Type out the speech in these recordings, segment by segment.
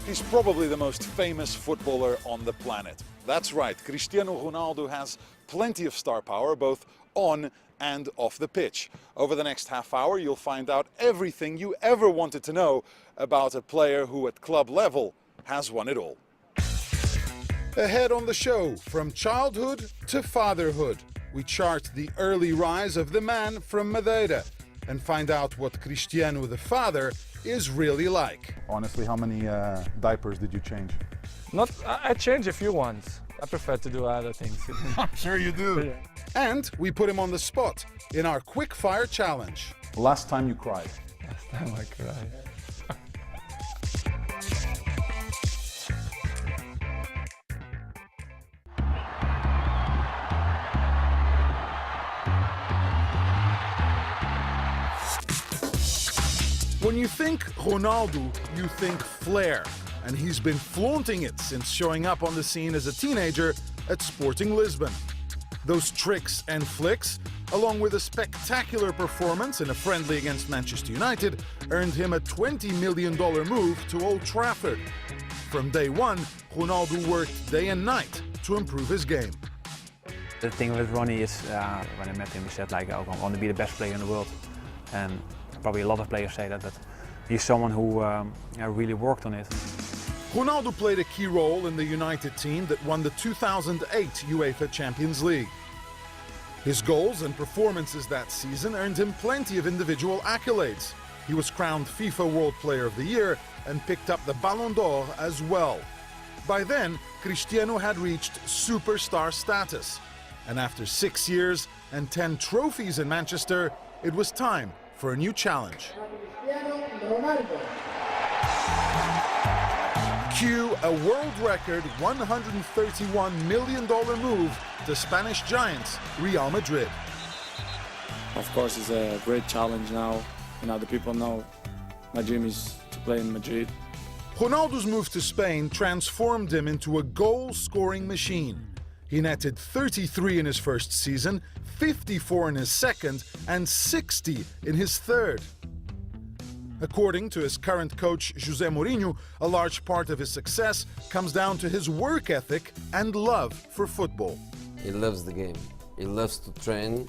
He's probably the most famous footballer on the planet. That's right, Cristiano Ronaldo has plenty of star power, both on and off the pitch. Over the next half hour, you'll find out everything you ever wanted to know about a player who at club level has won it all. Ahead on the show, from childhood to fatherhood, we chart the early rise of the man from Madeira and find out what Cristiano the father is really like. Honestly, how many diapers did you change? I changed a few ones. I prefer to do other things. I'm sure you do. Yeah. And we put him on the spot in our quick fire challenge. Last time you cried? Last time I cried. When you think Ronaldo, you think flair, and he's been flaunting it since showing up on the scene as a teenager at Sporting Lisbon. Those tricks and flicks, along with a spectacular performance in a friendly against Manchester United, earned him a $20 million move to Old Trafford. From day one, Ronaldo worked day and night to improve his game. The thing with Ronnie is, when I met him, he said, like, I want to be the best player in the world. And probably a lot of players say that, but he's someone who really worked on it. Ronaldo played a key role in the United team that won the 2008 UEFA Champions League. His goals and performances that season earned him plenty of individual accolades. He was crowned FIFA World Player of the Year and picked up the Ballon d'Or as well. By then, Cristiano had reached superstar status. And after 6 years and 10 trophies in Manchester, it was time for a new challenge. Cue a world record $131 million move to Spanish giants Real Madrid. Of course, it's a great challenge now. The people know my dream is to play in Madrid. Ronaldo's move to Spain transformed him into a goal-scoring machine. He netted 33 in his first season, 54 in his second, and 60 in his third. According to his current coach, José Mourinho, a large part of his success comes down to his work ethic and love for football. He loves the game. He loves to train.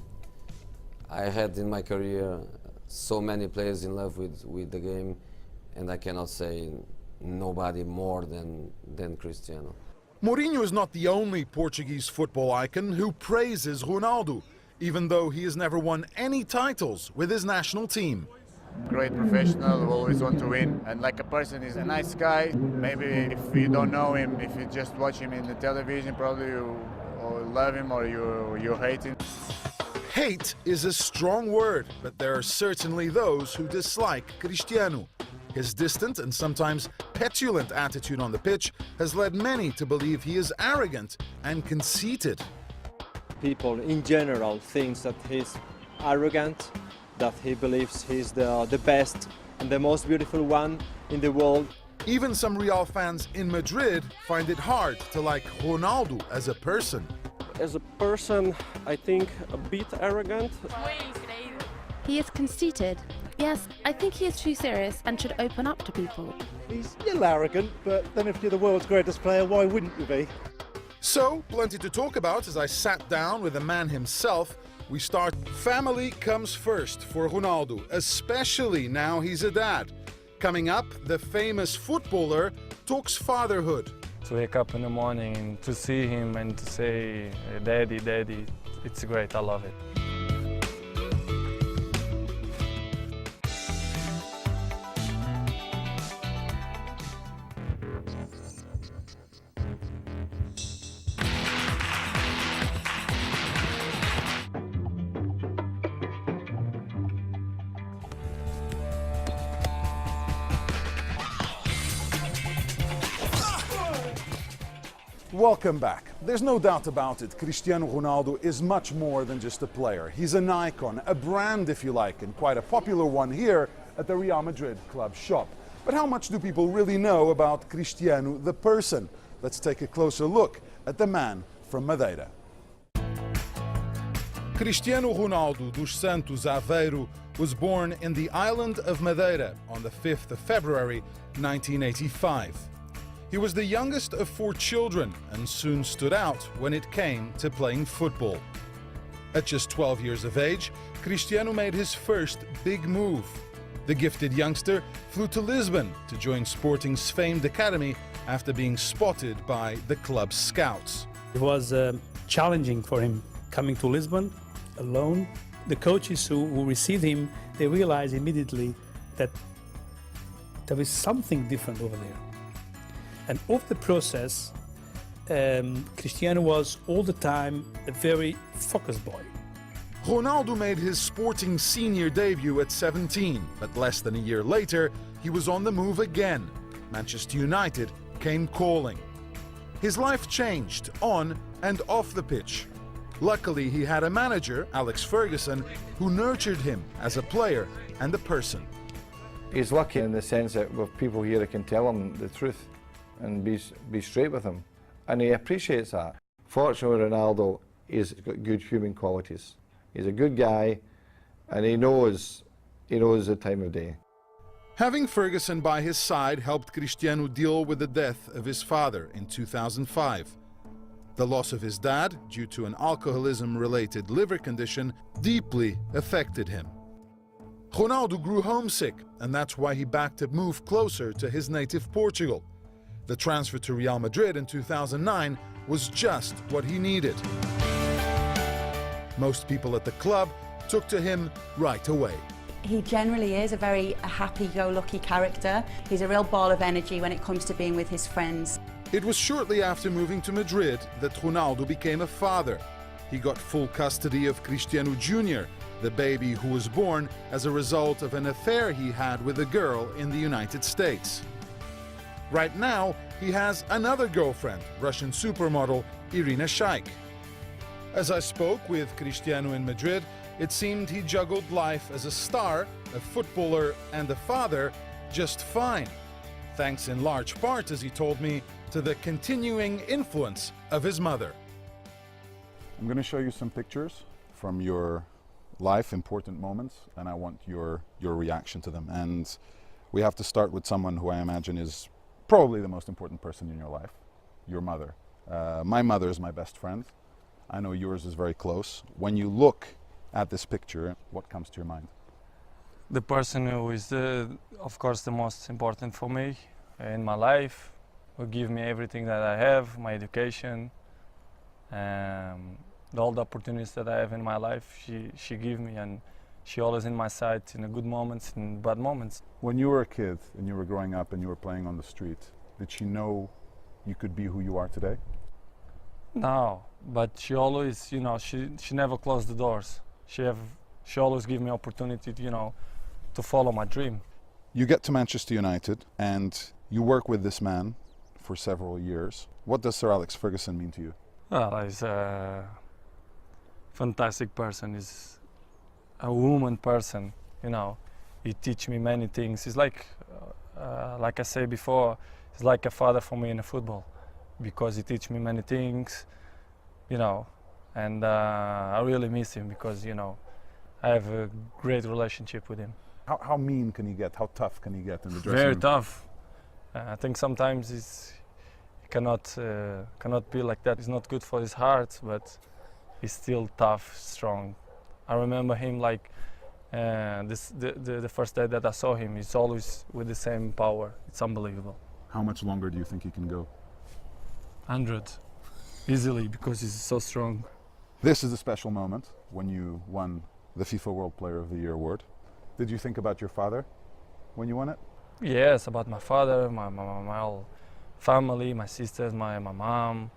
I had in my career so many players in love with the game, and I cannot say nobody more than Cristiano. Mourinho is not the only Portuguese football icon who praises Ronaldo, even though he has never won any titles with his national team. Great professional, always want to win, and like a person, he's a nice guy. Maybe if you don't know him, if you just watch him in the television, probably you or love him or you hate him. Hate is a strong word, but there are certainly those who dislike Cristiano. His distant and sometimes petulant attitude on the pitch has led many to believe he is arrogant and conceited. People in general think that he's arrogant, that he believes he's the best and the most beautiful one in the world. Even some Real fans in Madrid find it hard to like Ronaldo as a person. As a person, I think a bit arrogant. He is conceited. Yes, I think he is too serious and should open up to people. He's a little arrogant, but then if you're the world's greatest player, why wouldn't you be? So, plenty to talk about as I sat down with the man himself. We start. Family comes first for Ronaldo, especially now he's a dad. Coming up, the famous footballer talks fatherhood. To wake up in the morning and to see him and to say, Daddy, Daddy, it's great, I love it. Welcome back. There's no doubt about it, Cristiano Ronaldo is much more than just a player. He's an icon, a brand if you like, and quite a popular one here at the Real Madrid club shop. But how much do people really know about Cristiano the person? Let's take a closer look at the man from Madeira. Cristiano Ronaldo dos Santos Aveiro was born in the island of Madeira on the 5th of February 1985. He was the youngest of 4 children and soon stood out when it came to playing football. At just 12 years of age, Cristiano made his first big move. The gifted youngster flew to Lisbon to join Sporting's famed academy after being spotted by the club's scouts. It was challenging for him coming to Lisbon alone. The coaches who received him, they realized immediately that there was something different over there. And of the process, Cristiano was all the time a very focused boy. Ronaldo made his Sporting senior debut at 17, but less than a year later, he was on the move again. Manchester United came calling. His life changed on and off the pitch. Luckily, he had a manager, Alex Ferguson, who nurtured him as a player and a person. He's lucky in the sense that with people here that can tell him the truth and be straight with him, and he appreciates that. Fortunately, Ronaldo has got good human qualities. He's a good guy, and he knows the time of day. Having Ferguson by his side helped Cristiano deal with the death of his father in 2005. The loss of his dad, due to an alcoholism-related liver condition, deeply affected him. Ronaldo grew homesick, and that's why he backed a move closer to his native Portugal. The transfer to Real Madrid in 2009 was just what he needed. Most people at the club took to him right away. He generally is a very happy-go-lucky character. He's a real ball of energy when it comes to being with his friends. It was shortly after moving to Madrid that Ronaldo became a father. He got full custody of Cristiano Jr., the baby who was born as a result of an affair he had with a girl in the United States. Right now, he has another girlfriend, Russian supermodel Irina Shayk. As I spoke with Cristiano in Madrid, it seemed he juggled life as a star, a footballer, and a father just fine. Thanks in large part, as he told me, to the continuing influence of his mother. I'm going to show you some pictures from your life, important moments, and I want your reaction to them. And we have to start with someone who I imagine is probably the most important person in your life, your mother. My mother is my best friend. I know yours is very close. When you look at this picture, what comes to your mind? The person who is, of course, the most important for me in my life, who give me everything that I have, my education, all the opportunities that I have in my life, she give me, and she always in my side in the good moments and bad moments. When you were a kid and you were growing up and you were playing on the street, did she know you could be who you are today? No, but she always, you know, she never closed the doors. She always give me opportunity, you know, to follow my dream. You get to Manchester United and you work with this man for several years. What does Sir Alex Ferguson mean to you? Well, he's a fantastic person. He's a woman person, you know. He teach me many things. He's like I said before, he's like a father for me in football, because he teach me many things, you know, and I really miss him because, you know, I have a great relationship with him. How mean can he get? How tough can he get in the dressing room? Very tough. I think sometimes he cannot be like that. It's not good for his heart, but he's still tough, strong. I remember him like the first day that I saw him. He's always with the same power. It's unbelievable. How much longer do you think he can go? 100, easily, because he's so strong. This is a special moment when you won the FIFA World Player of the Year award. Did you think about your father when you won it? Yes, about my father, my whole family, my sisters, my mom.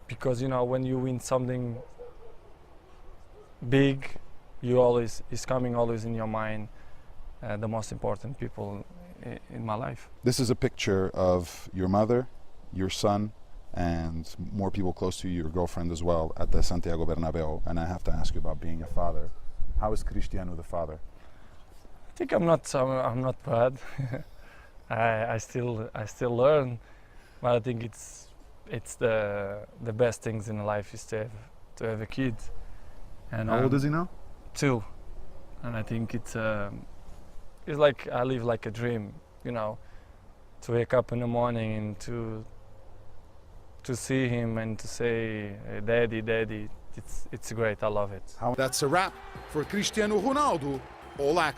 Because, you know, when you win something big, it's coming always in your mind, the most important people in my life. This is a picture of your mother, your son, and more people close to you, your girlfriend as well, at the Santiago Bernabeu. And I have to ask you about being a father. How is Cristiano the father? I think I'm not bad. I still learn, but I think it's the best things in life is to have a kid. And how old is he now? 2, and I think it's like I live like a dream. You know, to wake up in the morning and to see him and to say, "Daddy, Daddy," it's great. I love it. That's a wrap for Cristiano Ronaldo. All access.